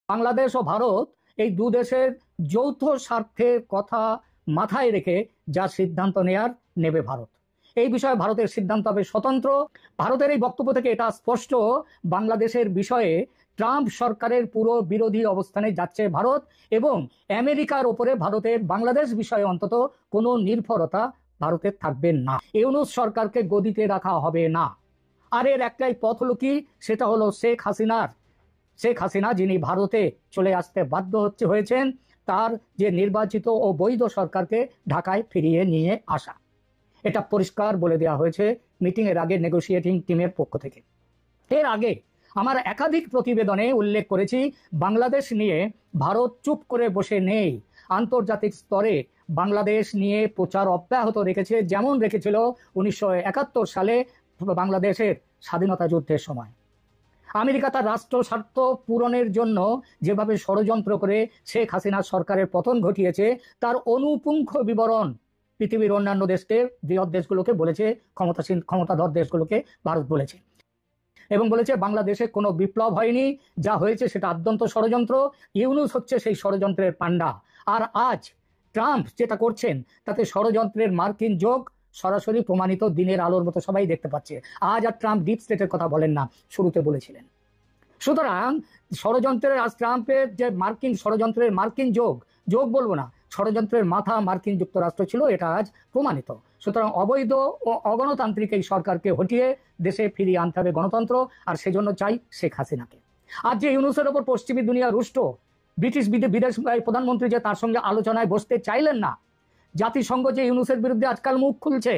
বাংলাদেশ ও ভারত এই দু দেশের যৌথ স্বার্থের কথা মাথায় রেখে যা সিদ্ধান্ত নেবে ভারত। এই বিষয়ে ভারতের সিদ্ধান্ত হবে স্বতন্ত্র। ভারতের এই বক্তব্য থেকে এটা স্পষ্ট, বাংলাদেশের বিষয়ে ট্রাম্প সরকারের পুরো বিরোধী অবস্থানে যাচ্ছে ভারত, এবং আমেরিকার ওপরে ভারতের বাংলাদেশ বিষয়ে অন্তত কোনো নির্ভরতা ভারতের থাকবে না। ইউনূস সরকারকে গদিতে রাখা হবে না। আর এর একটাই পথ হলো কি, সেটা হলো শেখ হাসিনা যিনি ভারতে চলে আসতে বাধ্য হয়েছেন, তার যে নির্বাচিত ও বৈধ সরকারকে ঢাকায় ফিরিয়ে নিয়ে আসা। এটা পরিষ্কার বলে দেওয়া হয়েছে মিটিং এর আগে নেগোশিয়েটিং টিমের পক্ষ থেকে। এর আগে আমার একাধিক প্রতিবেদনে উল্লেখ করেছি, বাংলাদেশ নিয়ে ভারত চুপ করে বসে নেই। আন্তর্জাতিক স্তরে বাংলাদেশ নিয়ে প্রচার অব্যাহত রেখেছে, যেমন রেখেছিল 1971 সালে বাংলাদেশের স্বাধীনতা যুদ্ধের সময়। আমেরিকা তার রাষ্ট্র স্বার্থ পূরণের জন্য যেভাবে ষড়যন্ত্র করে শেখ হাসিনা সরকারের পতন ঘটিয়েছে, তার অনুপুঙ্খ বিবরণ পৃথিবীর অন্যান্য দেশকে, বৃহৎ দেশগুলোকে বলেছে, ক্ষমতাধর দেশগুলোকে ভারত বলেছে, এবং বলেছে বাংলাদেশে কোনো বিপ্লব হয়নি, যা হয়েছে সেটা আদ্যন্ত ষড়যন্ত্র। ইউনূস হচ্ছে সেই ষড়যন্ত্রের পান্ডা। আর আজ ট্রাম্প যেটা করছেন, তাতে ষড়যন্ত্রের মার্কিন যোগ সরাসরি প্রমাণিত, দিনের আলোর মতো সবাই দেখতে পাচ্ছে। আজ আর ট্রাম্প ডিপ স্টেটের কথা বলেন না, শুরুতে বলেছিলেন। সুতরাং ষড়যন্ত্রের, আজ ট্রাম্পের যে ষড়যন্ত্রের মার্কিন যোগ বলবো না, ষড়যন্ত্রের মাথা মার্কিন যুক্তরাষ্ট্র ছিল, এটা আজ প্রমাণিত। সুতরাং অবৈধ ও অগণতান্ত্রিক এই সরকারকে হটিয়ে দেশে ফিরিয়ে আনতে হবে গণতন্ত্র, আর সেজন্য চাই শেখ হাসিনাকে। আর যে ইউনূসের ওপর পশ্চিমী দুনিয়া রুষ্ট, ব্রিটিশ বিদেশ প্রধানমন্ত্রী যে তার সঙ্গে আলোচনায় বসতে চাইলেন না, জাতিসংঘ যে ইউনূসের বিরুদ্ধে আজকাল মুখ খুলছে,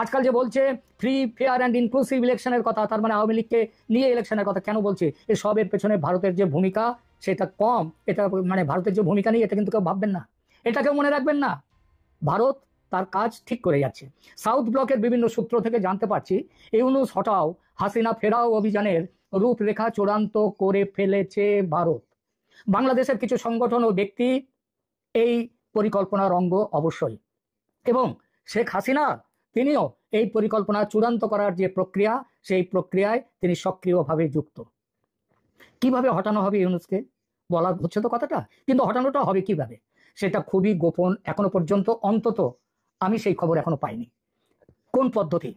আজকাল যে বলছে ফ্রি, ফেয়ার অ্যান্ড ইনক্লুসিভ ইলেকশনের কথা, তার মানে আওয়ামী লীগকে নিয়ে ইলেকশনের কথা কেন বলছে? এসবের পেছনে ভারতের যে ভূমিকা সেটা কম, এটা মানে ভারতের যে ভূমিকা নেই এটা কিন্তু কেউ ভাববেন না, এটা কেউ মনে রাখবেন না। ভারত তার কাজ ঠিক করে যাচ্ছে। সাউথ ব্লকের বিভিন্ন সূত্র থেকে জানতে পারছি, ইউনূস হটাও হাসিনা ফেরাও অভিযানের রূপরেখা চূড়ান্ত করে ফেলেছে ভারত। বাংলাদেশের কিছু সংগঠন ও ব্যক্তি এই পরিকল্পনার অঙ্গ অবশ্যই, এবং শেখ হাসিনা তিনিও এই পরিকল্পনা চূড়ান্ত করার যে প্রক্রিয়া, সেই প্রক্রিয়ায় তিনি সক্রিয়ভাবে যুক্ত। কিভাবে হটানো হবে ইউনূসকে বলা হচ্ছে তো কথাটা, কিন্তু হটানোটা হবে কিভাবে সেটা খুবই গোপন এখনো পর্যন্ত। অন্তত আমি সেই খবর এখনো পাইনি, কোন পদ্ধতি,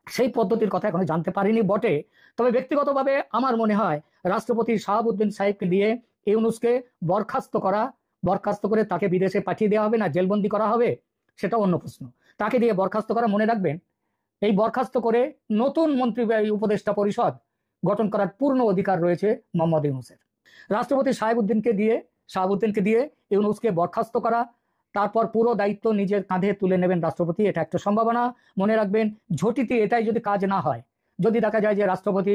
সেই পদ্ধতির কথা এখনো জানতে পারিনি বটে। তবে ব্যক্তিগতভাবে আমার মনে হয় রাষ্ট্রপতি শাহাবুদ্দিন সাহেবকে দিয়ে ইউনূসকে বরখাস্ত করে তাকে বিদেশে পাঠিয়ে দেওয়া হবে, না জেলবন্দি করা হবে, সেটা অন্য প্রশ্ন। তাকে দিয়ে বরখাস্ত করা, মনে রাখবেন এই বরখাস্ত করে নতুন মন্ত্রী উপদেষ্টা পরিষদ গঠন করার পূর্ণ অধিকার রয়েছে মোহাম্মদ ইউনূসের। রাষ্ট্রপতি শাহাবুদ্দিনকে দিয়ে ইউনূসকে বরখাস্ত করা, তারপর পুরো দায়িত্ব নিজের কাঁধে তুলে নেবেন রাষ্ট্রপতি, এটা একটা সম্ভাবনা। মনে রাখবেন ঝটিতে এটাই যদি কাজ না হয়, যদি দেখা যায় যে রাষ্ট্রপতি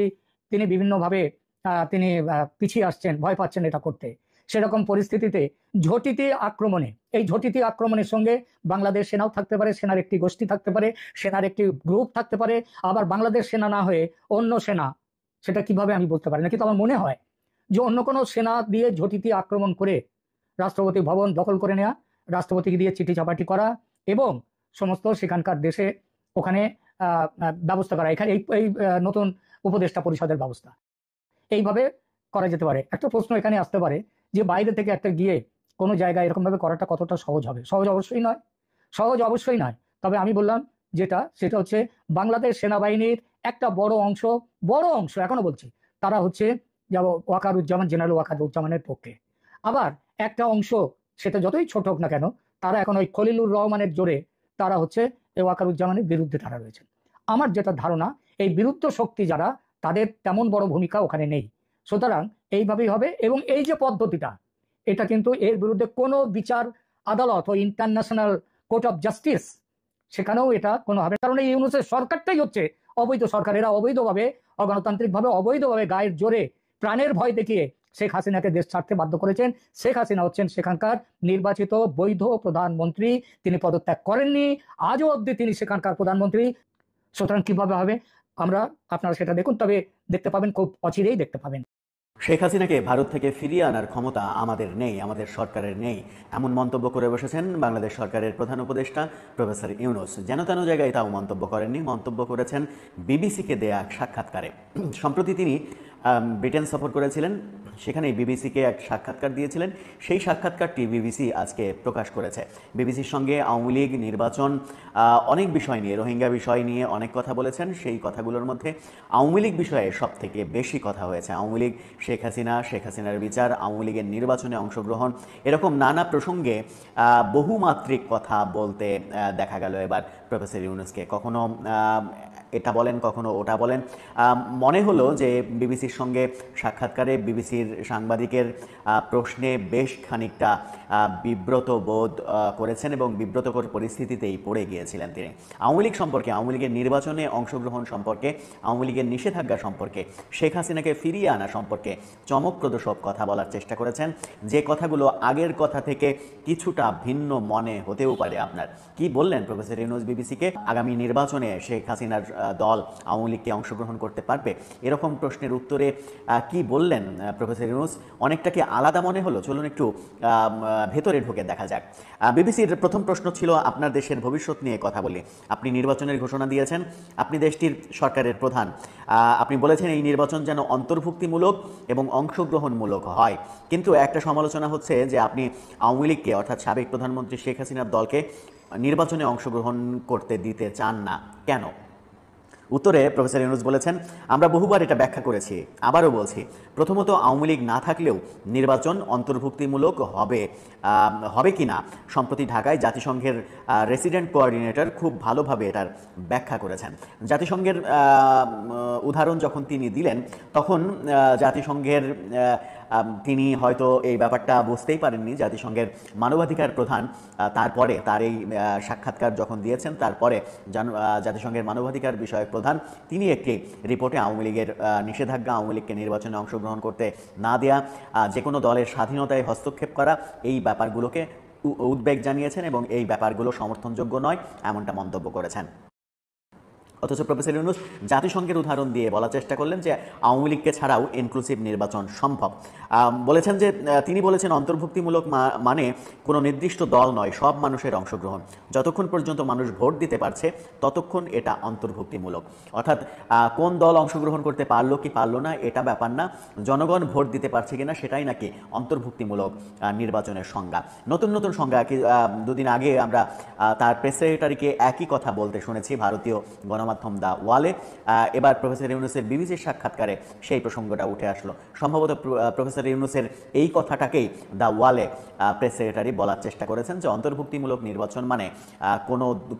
তিনি বিভিন্নভাবে তিনি পিছিয়ে আসছেন, ভয় পাচ্ছেন এটা করতে, সেরকম পরিস্থিতিতে এই ঝটিতি আক্রমণের সঙ্গে বাংলাদেশ সেনাও থাকতে পারে, সেনার একটি গোষ্ঠী থাকতে পারে, সেনার একটি গ্রুপ থাকতে পারে, আবার বাংলাদেশ সেনা না হয়ে অন্য সেনা, সেটা কিভাবে আমি বলতে পারি না, কিন্তু আমার মনে হয় যে অন্য কোনো সেনা দিয়ে ঝটিতি আক্রমণ করে রাষ্ট্রপতি ভবন দখল করে নেওয়া, রাষ্ট্রপতিকে দিয়ে চিঠি চাপাটি করা, এবং সমস্ত সেখানকার দেশে ওখানে ব্যবস্থা করা, এখানে এই নতুন উপদেষ্টা পরিষদের ব্যবস্থা, এইভাবে করা যেতে পারে। একটা প্রশ্ন এখানে আসতে পারে যে বাইরে থেকে একটা গিয়ে কোনো জায়গায় এরকম ভাবে করাটা কতটা সহজ হবে? সহজ অবশ্যই নয়। তবে আমি বললাম সেটা হচ্ছে বাংলাদেশ সেনাবাহিনীর একটা বড় অংশ এখনো বলছি, তারা হচ্ছে জেনারেল ওয়াকারুজ্জামানের পক্ষে। আবার একটা অংশ, সেটা যতই ছোট হোক না কেন, তারা এখন ওই খলিলুর রহমানের জোরে তারা হচ্ছে এই ওয়াকারুজ্জামানের বিরুদ্ধে তারা রয়েছেন। আমার যেটা ধারণা, এই বিরুদ্ধ শক্তি যারা, তাদের তেমন বড় ভূমিকা ওখানে নেই। সুতরাং এইভাবেই হবে, এবং এই যে পদ্ধতিটা, এটা কিন্তু এর বিরুদ্ধে কোনো বিচার আদালত ও ইন্টারন্যাশনাল কোর্ট অফ জাস্টিস, সেখানেও এটা কোনোভাবে, কারণ এই ইউনূসের সরকারটাই হচ্ছে অবৈধ সরকার। এরা অবৈধভাবে, অগণতান্ত্রিকভাবে, অবৈধভাবে গায়ের জোরে প্রাণের ভয় দেখিয়ে শেখ হাসিনাকে দেশ ছাড়তে বাধ্য করেছেন। শেখ হাসিনা হচ্ছেন সেখানকার নির্বাচিত বৈধ প্রধানমন্ত্রী, তিনি পদত্যাগ করেননি, আজও অবধি তিনি সেখানকার প্রধানমন্ত্রী। সুতরাং কিভাবে হবে আপনারা সেটা দেখুন, তবে দেখতে পাবেন, খুব অচিরেই দেখতে পাবেন। শেখ হাসিনাকে ভারত থেকে ফিরিয়ে আনার ক্ষমতা আমাদের নেই, আমাদের সরকারের নেই, এমন মন্তব্য করে বসেছেন বাংলাদেশ সরকারের প্রধান উপদেষ্টা প্রফেসর ইউনূস। যেন তেন জায়গায় তাও মন্তব্য করেননি, মন্তব্য করেছেন বিবিসিকে দেয়া এক সাক্ষাৎকারে। সম্প্রতি তিনি ব্রিটেন সফর করেছিলেন, সেখানে বিবিসিকে এক সাক্ষাৎকার দিয়েছিলেন। সেই সাক্ষাৎকারটি বিবিসি আজকে প্রকাশ করেছে। বিবিসির সঙ্গে আওয়ামী লীগ, নির্বাচন, অনেক বিষয় নিয়ে, রোহিঙ্গা বিষয় নিয়ে অনেক কথা বলেছেন। সেই কথাগুলোর মধ্যে আওয়ামী লীগ বিষয়ে সব থেকে বেশি কথা হয়েছে। আওয়ামী লীগ, শেখ হাসিনার বিচার, আওয়ামী লীগের নির্বাচনে অংশগ্রহণ, এরকম নানা প্রসঙ্গে বহুমাত্রিক কথা বলতে দেখা গেল এবার প্রফেসর ইউনূসকে। কখনো এটা বলেন, কখনো ওটা বলেন। মনে হলো যে বিবিসির সঙ্গে সাক্ষাৎকারে বিবিসির সাংবাদিকের প্রশ্নে বেশ খানিকটা বিব্রত বোধ করেছেন এবং বিব্রতকর পরিস্থিতিতেই পড়ে গিয়েছিলেন তিনি। আওয়ামী লীগ সম্পর্কে, আওয়ামী লীগের নির্বাচনে অংশগ্রহণ সম্পর্কে, আওয়ামী লীগের নিষেধাজ্ঞা সম্পর্কে, শেখ হাসিনাকে ফিরিয়ে আনা সম্পর্কে চমকপ্রদ সব কথা বলার চেষ্টা করেছেন, যে কথাগুলো আগের কথা থেকে কিছুটা ভিন্ন মনে হতেও পারে আপনার। কি বললেন প্রফেসর ইউনূস বিবিসিকে? আগামী নির্বাচনে শেখ হাসিনার দল আওয়ামী লীগকে অংশগ্রহণ করতে পারবে? এরকম প্রশ্নের উত্তরে কি বললেন প্রফেসর ইউনূস? অনেকটা কি আলাদা মনে হলো? চলুন একটু ভেতরে ঢুকে দেখা যাক। বিবিসির প্রথম প্রশ্ন ছিল, আপনার দেশের ভবিষ্যৎ নিয়ে কথা বলি। আপনি নির্বাচনের ঘোষণা দিয়েছেন, আপনি দেশটির সরকারের প্রধান। আপনি বলেছেন এই নির্বাচন যেন অন্তর্ভুক্তিমূলক এবং অংশগ্রহণমূলক হয়। কিন্তু একটা সমালোচনা হচ্ছে যে আপনি আওয়ামী লীগকে, অর্থাৎ সাবেক প্রধানমন্ত্রী শেখ হাসিনার দলকে নির্বাচনে অংশগ্রহণ করতে দিতে চান না, কেন? উত্তরে প্রফেসর ইউনূস বলেছেন, আমরা বহুবার এটা ব্যাখ্যা করেছি, আবারও বলছি। প্রথমত, আওয়ামী লীগ না থাকলেও নির্বাচন অন্তর্ভুক্তিমূলক হবে কি না সম্প্রতি ঢাকায় জাতিসংঘের রেসিডেন্ট কোঅর্ডিনেটর খুব ভালোভাবে এটার ব্যাখ্যা করেছেন। জাতিসংঘের উদাহরণ যখন তিনি দিলেন, তখন জাতিসংঘের তিনি হয়তো এই ব্যাপারটা বুঝতেই পারেননি। জাতিসংঘের মানবাধিকার প্রধান তারপরে তার এই সাক্ষাৎকার যখন দিয়েছেন, তারপরে জাতিসংঘের মানবাধিকার বিষয়ক প্রধান তিনি একটি রিপোর্টে আওয়ামী লীগের নিষেধাজ্ঞা, আওয়ামী লীগকে নির্বাচনে অংশগ্রহণ করতে না দেয়া, যে কোনো দলের স্বাধীনতায় হস্তক্ষেপ করা, এই ব্যাপারগুলোকে উদ্বেগ জানিয়েছেন এবং এই ব্যাপারগুলো সমর্থনযোগ্য নয়, এমনটা মন্তব্য করেছেন। অথচ প্রফেসর ইউনূস জাতিসংঘের উদাহরণ দিয়ে বলার চেষ্টা করলেন যে আওয়ামী লীগকে ছাড়াও ইনক্লুসিভ নির্বাচন সম্ভব। বলেছেন যে তিনি বলেছেন অন্তর্ভুক্তিমূলক মানে কোনো নির্দিষ্ট দল নয়, সব মানুষের অংশগ্রহণ। যতক্ষণ পর্যন্ত মানুষ ভোট দিতে পারছে ততক্ষণ এটা অন্তর্ভুক্তিমূলক। অর্থাৎ কোন দল অংশগ্রহণ করতে পারলো কি পারলো না এটা ব্যাপার না, জনগণ ভোট দিতে পারছে কিনা সেটাই নাকি অন্তর্ভুক্তিমূলক নির্বাচনের সংজ্ঞা। নতুন নতুন সংজ্ঞা দুদিন আগে আমরা তার প্রেস সেক্রেটারিকে একই কথা বলতে শুনেছি ভারতীয় গণমাধ্যম দ্য ওয়ালে। এবার প্রফেসর ইউনূসের বিবিসির সাক্ষাৎকারে সেই প্রসঙ্গটা উঠে আসলো। সম্ভবত প্রফেসর ইউনূসের এই কথাটাকেই দ্য ওয়ালে প্রেস সেক্রেটারি বলার চেষ্টা করেছেন যে অন্তর্ভুক্তিমূলক নির্বাচন মানে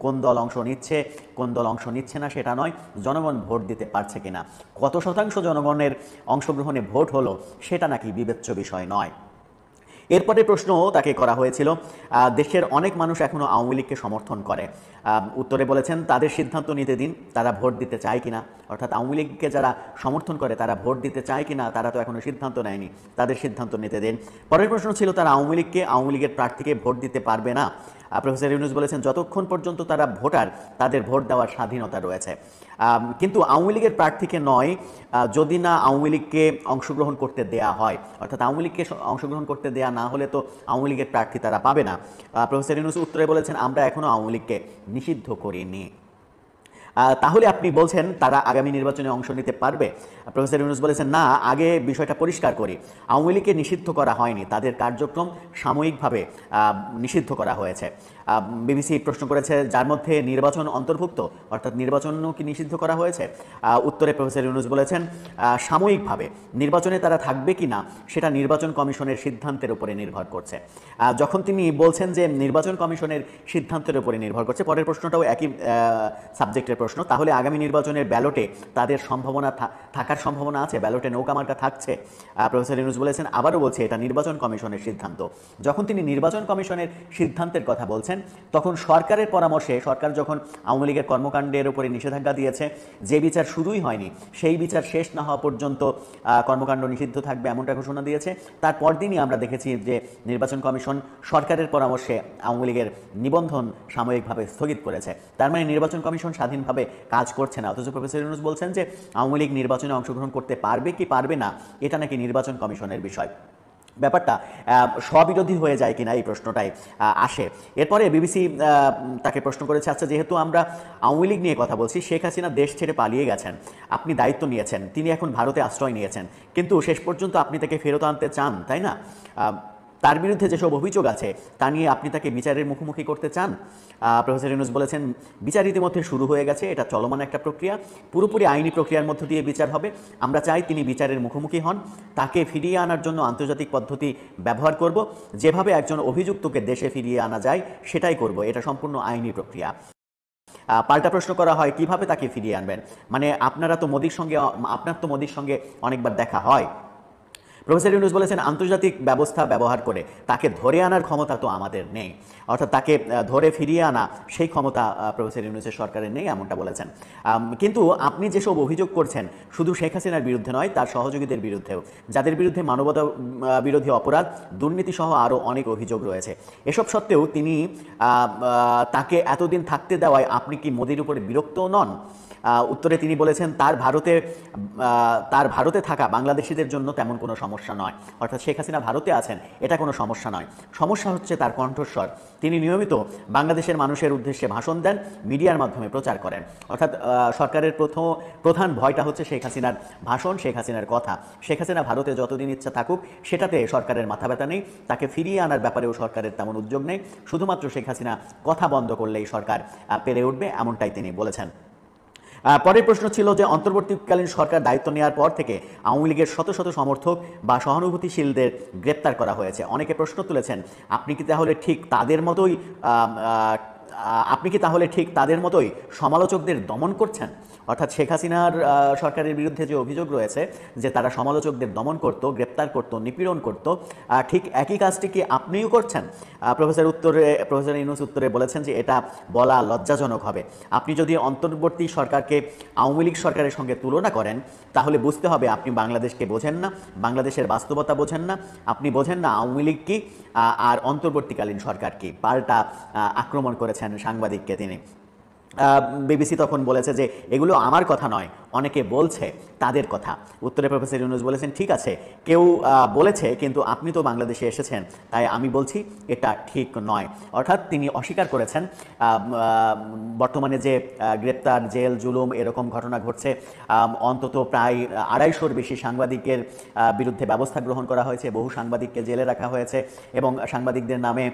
কোন দল অংশ নিচ্ছে, কোন দল অংশ নিচ্ছে না সেটা নয়, জনগণ ভোট দিতে পারছে কিনা, কত শতাংশ জনগণের অংশগ্রহণে ভোট হলো সেটা নাকি বিবেচ্য বিষয় নয়। এরপরে প্রশ্ন তাকে করা হয়েছিল, দেশের অনেক মানুষ এখনও আওয়ামী লীগকে সমর্থন করে। উত্তরে বলেছেন তাদের সিদ্ধান্ত নিতে দিন, তারা ভোট দিতে চায় কিনা। অর্থাৎ আওয়ামী লীগকে যারা সমর্থন করে তারা ভোট দিতে চায় কিনা, তারা তো এখনও সিদ্ধান্ত নেয়নি, তাদের সিদ্ধান্ত নিতে দিন। পরের প্রশ্ন ছিল তারা আওয়ামী লীগের প্রার্থীকে ভোট দিতে পারবে না। প্রফেসর ইউনূস বলেছেন যতক্ষণ পর্যন্ত তারা ভোটার, তাদের ভোট দেওয়ার স্বাধীনতা রয়েছে, কিন্তু আওয়ামী লীগের প্রার্থীকে নয়, যদি না আওয়ামী লীগকে অংশগ্রহণ করতে দেয়া হয়। অর্থাৎ আওয়ামী লীগকে অংশগ্রহণ করতে দেয়া না হলে তো আওয়ামী লীগের প্রার্থী তারা পাবে না। প্রফেসর ইউনূস উত্তরে বলেছেন আমরা এখনও আওয়ামী লীগকে নিষিদ্ধ করিনি। তাহলে আপনি বলছেন তারা আগামী নির্বাচনে অংশ নিতে পারবে? প্রফেসর ইউনূস বলেছেন না, আগে বিষয়টা পরিষ্কার করি, আওয়ামী লীগকে নিষিদ্ধ করা হয়নি, তাদের কার্যক্রম সাময়িকভাবে নিষিদ্ধ করা হয়েছে। বিবিসি প্রশ্ন করেছে যার মধ্যে নির্বাচন অন্তর্ভুক্ত, অর্থাৎ নির্বাচনও কি নিষিদ্ধ করা হয়েছে? উত্তরে প্রফেসর ইউনূস বলেছেন সাময়িকভাবে, নির্বাচনে তারা থাকবে কি না সেটা নির্বাচন কমিশনের সিদ্ধান্তের উপরে নির্ভর করছে। যখন তিনি বলছেন যে নির্বাচন কমিশনের সিদ্ধান্তের উপরে নির্ভর করছে, পরের প্রশ্নটাও একই সাবজেক্টের প্রশ্ন, তাহলে আগামী নির্বাচনের ব্যালটে তাদের থাকার সম্ভাবনা আছে, ব্যালটে নৌকা মার্কা থাকছে? প্রফেসর ইউনূস বলেছেন আবারও বলছে এটা নির্বাচন কমিশনের সিদ্ধান্ত। যখন তিনি নির্বাচন কমিশনের সিদ্ধান্তের কথা বলছেন তখন সরকারের পরামর্শে, সরকার যখন আওয়ামী লীগের কর্মকাণ্ডের উপরে নিষেধাজ্ঞা দিয়েছে, যে বিচার শুরুই হয়নি সেই বিচার শেষ না হওয়া পর্যন্ত কর্মকাণ্ড নিষিদ্ধ থাকবে এমনটা ঘোষণা দিয়েছে। তারপর দিনই আমরা দেখেছি যে নির্বাচন কমিশন সরকারের পরামর্শে আওয়ামী লীগের নিবন্ধন সাময়িকভাবে স্থগিত করেছে। তার মানে নির্বাচন কমিশন স্বাধীনভাবে কাজ করছে না। অথচ প্রফেসর ইউনূস বলছেন যে আওয়ামী লীগ নির্বাচনে অংশগ্রহণ করতে পারবে কি পারবে না এটা নাকি নির্বাচন কমিশনের বিষয়। ব্যাপারটা স্ববিরোধী হয়ে যায় কিনা এই প্রশ্নটাই আসে। এরপরে বিবিসি তাকে প্রশ্ন করেছে, আচ্ছা যেহেতু আমরা আওয়ামী লীগ নিয়ে কথা বলছি, শেখ হাসিনা দেশ ছেড়ে পালিয়ে গেছেন, আপনি দায়িত্ব নিয়েছেন, তিনি এখন ভারতে আশ্রয় নিয়েছেন, কিন্তু শেষ পর্যন্ত আপনি তাকে ফেরত আনতে চান, তাই না? তার বিরুদ্ধে যেসব অভিযোগ আছে তা নিয়ে আপনি তাকে বিচারের মুখোমুখি করতে চান? প্রফেসর ইউনূস বলেছেন, বিচার ইতিমধ্যে শুরু হয়ে গেছে, এটা চলমান একটা প্রক্রিয়া, পুরোপুরি আইনি প্রক্রিয়ার মধ্য দিয়ে বিচার হবে। আমরা চাই তিনি বিচারের মুখোমুখি হন, তাকে ফিরিয়ে আনার জন্য আন্তর্জাতিক পদ্ধতি ব্যবহার করব, যেভাবে একজন অভিযুক্তকে দেশে ফিরিয়ে আনা যায় সেটাই করব, এটা সম্পূর্ণ আইনি প্রক্রিয়া। পাল্টা প্রশ্ন করা হয়, কিভাবে তাকে ফিরিয়ে আনবেন? মানে আপনার তো মোদির সঙ্গে অনেকবার দেখা হয়। প্রফেসর ইউনূস বলেছেন, আন্তর্জাতিক ব্যবস্থা ব্যবহার করে তাকে ধরে আনার ক্ষমতা তো আমাদের নেই, অর্থাৎ তাকে ধরে ফিরিয়ে আনা সেই ক্ষমতা প্রফেসর ইউনূসের সরকারের নেই, এমনটা বলেছেন। কিন্তু আপনি যেসব অভিযোগ করছেন শুধু শেখ হাসিনার বিরুদ্ধে নয়, তার সহযোগীদের বিরুদ্ধেও, যাদের বিরুদ্ধে মানবতা বিরোধী অপরাধ, দুর্নীতি সহ আরও অনেক অভিযোগ রয়েছে। এসব সত্ত্বেও তিনি তাকে এতদিন থাকতে দেওয়ায় আপনি কি মোদির উপরে বিরক্ত নন? উত্তরে তিনি বলেছেন, তার ভারতে থাকা বাংলাদেশিদের জন্য তেমন কোনো সমস্যা নয়, অর্থাৎ শেখ হাসিনা ভারতে আছেন এটা কোনো সমস্যা নয়, সমস্যা হচ্ছে তার কণ্ঠস্বর। তিনি নিয়মিত বাংলাদেশের মানুষের উদ্দেশ্যে ভাষণ দেন, মিডিয়ার মাধ্যমে প্রচার করেন, অর্থাৎ সরকারের প্রধান ভয়টা হচ্ছে শেখ হাসিনার ভাষণ, শেখ হাসিনার কথা। শেখ হাসিনা ভারতে যতদিন ইচ্ছা থাকুক, সেটাতে সরকারের মাথা ব্যথা নেই, তাকে ফিরিয়ে আনার ব্যাপারেও সরকারের তেমন উদ্যোগ নেই, শুধুমাত্র শেখ হাসিনা কথা বন্ধ করলেই সরকার পেরে উঠবে, এমনটাই তিনি বলেছেন। পরের প্রশ্ন ছিল যে অন্তর্বর্তীকালীন সরকার দায়িত্ব নেওয়ার পর থেকে আওয়ামী লীগের শত শত সমর্থক বা সহানুভূতিশীলদের গ্রেপ্তার করা হয়েছে। অনেকে প্রশ্ন তুলেছেন, আপনি কি তাহলে ঠিক তাদের মতোই সমালোচকদের দমন করছেন? অর্থাৎ শেখ হাসিনার সরকারের বিরুদ্ধে যে অভিযোগ রয়েছে যে তারা সমালোচকদের দমন করত, গ্রেপ্তার করত, নিপীড়ন করত, ঠিক একই কাজটি কি আপনিও করছেন? প্রফেসর ইউনূস উত্তরে বলেছেন যে এটা বলা লজ্জাজনক হবে। আপনি যদি অন্তর্বর্তী সরকারকে আওয়ামী লীগ সরকারের সঙ্গে তুলনা করেন, তাহলে বুঝতে হবে আপনি বাংলাদেশকে বোঝেন না, বাংলাদেশের বাস্তবতা বোঝেন না, আপনি বোঝেন না আওয়ামী লীগ কি আর অন্তর্বর্তীকালীন সরকার কি। পাল্টা আক্রমণ করেছেন সাংবাদিককে তিনি। বিবিসি তখন বলেছে যে এগুলো আমার কথা নয়, অনেকে বলছে তাদের কথা। উত্তরে প্রফেসর ইউনূস বলেছেন, ঠিক আছে, কেউ বলেছে, কিন্তু আপনি তো বাংলাদেশে এসেছেন, তাই আমি বলছি এটা ঠিক নয়। অর্থাৎ তিনি অস্বীকার করেছেন বর্তমানে যে গ্রেপ্তার, জেল, জুলুম এরকম ঘটনা ঘটছে, অন্তত প্রায় 250-র বেশি সাংবাদিকের বিরুদ্ধে ব্যবস্থা গ্রহণ করা হয়েছে, বহু সাংবাদিককে জেলে রাখা হয়েছে এবং সাংবাদিকদের নামে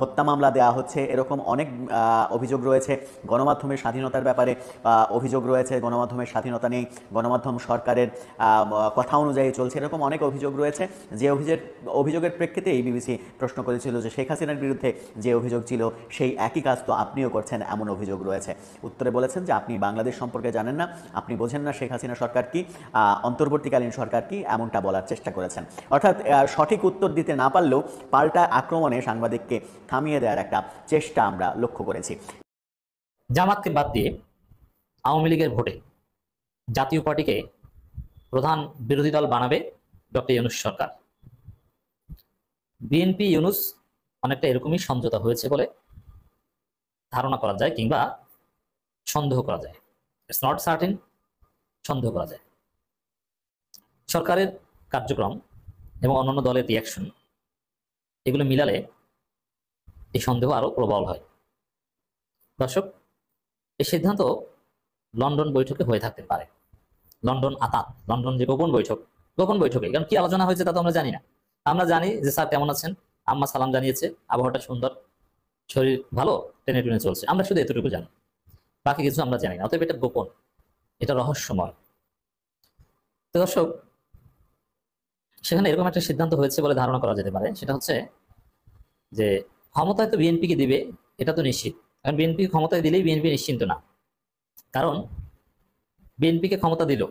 হত্যা মামলা দেওয়া হচ্ছে, এরকম অনেক অভিযোগ রয়েছে। গণমাধ্যমের স্বাধীনতার ব্যাপারে অভিযোগ রয়েছে, গণমাধ্যমের স্বাধীনতা নেই, গণমাধ্যম সরকারের কথা অনুযায়ী চলছে, এরকম অনেক অভিযোগ রয়েছে। যে অভিযোগের প্রেক্ষিতে এই বিবিসি প্রশ্ন করেছিল যে শেখ হাসিনার বিরুদ্ধে যে অভিযোগ ছিল সেই একই কাজ তো আপনিও করছেন, এমন অভিযোগ রয়েছে। উত্তরে বলেছেন যে আপনি বাংলাদেশ সম্পর্কে জানেন না, আপনি বোঝেন না শেখ হাসিনা সরকার কি, অন্তর্বর্তীকালীন সরকার কি, এমনটা বলার চেষ্টা করেছেন। অর্থাৎ সঠিক উত্তর দিতে না পারলেও পাল্টা আক্রমণে সাংবাদিককে থামিয়ে দেওয়ার একটা চেষ্টা আমরা লক্ষ্য করেছি। জামাতকে বাদ দিয়ে আওয়ামী লীগের ভোটে জাতীয় পার্টিকে প্রধান বিরোধী দল বানাবে ডক্টর ইউনূস সরকার। বিএনপি ইউনূস অনেকটা এরকমই সমঝোতা হয়েছে বলে ধারণা করা যায়, কিংবা সন্দেহ করা যায়। ইটস নট সার্টেন, সন্দেহ করা যায়। সরকারের কার্যক্রম এবং অন্যান্য দলের রিয়াকশন এগুলো মিলালে এই সন্দেহ আরো প্রবল হয়। দর্শক, এই সিদ্ধান্ত লন্ডন বৈঠকে হয়ে থাকতে পারে। লন্ডন যে গোপন বৈঠকে, কারণ কি আলোচনা হয়েছে তা তো আমরা জানি না। আমরা জানি যে স্যার কেমন আছেন, আম্মা সালাম জানিয়েছে, আবহাওয়াটা সুন্দর, শরীর ভালো, টেনে টুনে চলছে, আমরা শুধু এতটুকু জানি, বাকি কিছু আমরা জানি না। অতএব এটা গোপন, এটা রহস্যময়। তো দর্শক, সেখানে এরকম একটা সিদ্ধান্ত হয়েছে বলে ধারণা করা যেতে পারে। সেটা হচ্ছে যে ক্ষমতায় তো বিএনপিকে দিবে, এটা তো নিশ্চিত। কারণ বিএনপি ক্ষমতায় দিলেই বিএনপি নিশ্চিন্ত না, কারণ বিএনপিকে ক্ষমতা দিল,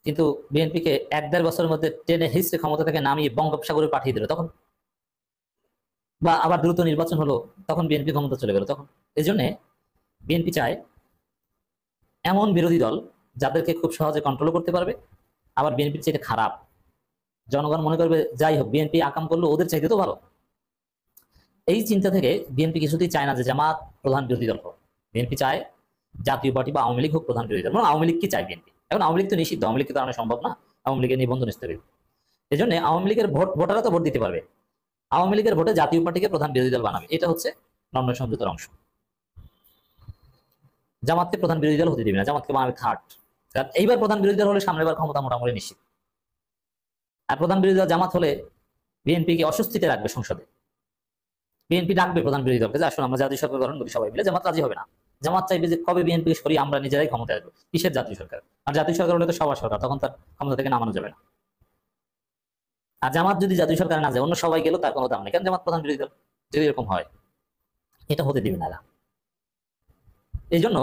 কিন্তু বিএনপিকে 1-1.5 বছরের মধ্যে টেনে হিস্ট্রি ক্ষমতা থেকে নামিয়ে বঙ্গোপসাগরে পাঠিয়ে দিল তখন, বা আবার দ্রুত নির্বাচন হলো, তখন বিএনপি ক্ষমতা চলে গেল তখন। এই জন্যে বিএনপি চায় এমন বিরোধী দল যাদেরকে খুব সহজে কন্ট্রোল করতে পারবে, আবার বিএনপির চাইতে খারাপ, জনগণ মনে করবে যাই হোক বিএনপি আকাম করলো ওদের চাইতে তো ভালো। এই চিন্তা থেকে বিএনপি কিছুতেই চায় না যে জামাত প্রধান বিরোধী দল হোক। বিএনপি চায় জাতীয় পার্টি বা আওয়ামী লীগ হোক প্রধান বিরোধী দল। আওয়ামী লীগ কি চায় বিএনপি? এখন আওয়ামী লীগ তো নিষিদ্ধ, আওয়ামী লীগকে তো আনা সম্ভব না, আওয়ামী লীগের নিবন্ধন স্থগিত। এই জন্য আওয়ামী লীগের ভোটাররা তো ভোট দিতে পারবে, আওয়ামী লীগের ভোটে জাতীয় পার্টিকে প্রধান বিরোধী দল বানাবে, এটা হচ্ছে লন্ডন সমঝোতার অংশ। জামাতকে প্রধান বিরোধী দল হতে দিবে না, জামাতকে বানাবে থার্ড। কারণ এইবার প্রধান বিরোধী দল হলে সামনের বার ক্ষমতা মোটামুটি নিশ্চিত। আর প্রধান বিরোধী দল জামাত হলে বিএনপিকে অস্বস্তিতে রাখবে সংসদে। বিএনপি ডাকবে প্রধান বিরোধী দলকে যে আসলে আমরা জাতীয় সরকার গঠন করি সবাই মিলে, জামাত রাজি হবে না। জামাত চাইবে যে কবে বিএনপিকে সরিয়ে আমরা নিজেরাই ক্ষমতায় আসবো, কিসের জাতীয় সরকার? আর জাতীয় সরকার হলে তো সবার সরকার, তখন তার ক্ষমতা থেকে নামানো যাবে না। আর জামাত যদি জাতীয় সরকারে না যায়, অন্য সবাই গেল, তার কোনো দাম নেই, কারণ জামাত প্রধান বিরোধী দল। যদি এরকম হয়, এটা হতে দিবে না এরা। এই জন্য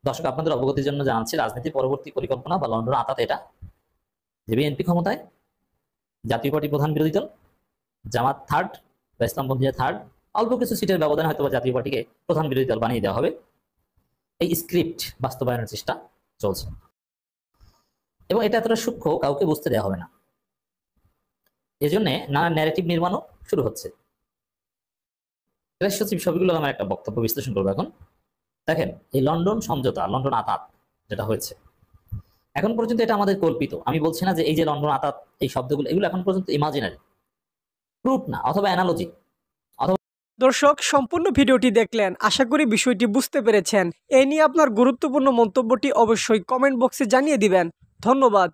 দর্শক, আপনাদের অবগতির জন্য জানাচ্ছি, রাজনীতি পরবর্তী পরিকল্পনা বা লন্ডন আতাত এটা যে বিএনপি ক্ষমতায়, জাতীয় পার্টি প্রধান বিরোধী দল, জামাত থার্ড বা ইসলামপন্থীরা থার্ড, অল্প কিছু সিটের ব্যবধানে হয়তো জাতীয় পার্টিকে প্রধান বিরোধী দল বানিয়ে দেওয়া হবে। এই স্ক্রিপ্ট বাস্তবায়নের চেষ্টা চলছে এবং এটা এতটা সূক্ষ্ম কাউকে বুঝতে দেওয়া হবে না। এজন্য নানা ন্যারেটিভ নির্মাণও শুরু হচ্ছে। সচিব সবগুলো আমার একটা বক্তব্য বিশ্লেষণ করবো এখন। দেখেন, এই লন্ডন সমঝোতা, লন্ডন আতাত যেটা হয়েছে, এখন পর্যন্ত এটা আমাদের কল্পিত। আমি বলছি না যে এই যে লন্ডন আতাত, এই শব্দগুলো, এগুলো এখন পর্যন্ত ইমাজিনারি, প্রুফ না, অথবা অ্যানালজি। দর্শক, সম্পূর্ণ ভিডিওটি দেখলেন, আশা করি বিষয়টি বুঝতে পেরেছেন। এই নিয়ে আপনার গুরুত্বপূর্ণ মন্তব্যটি অবশ্যই কমেন্ট বক্সে জানিয়ে দিবেন। ধন্যবাদ।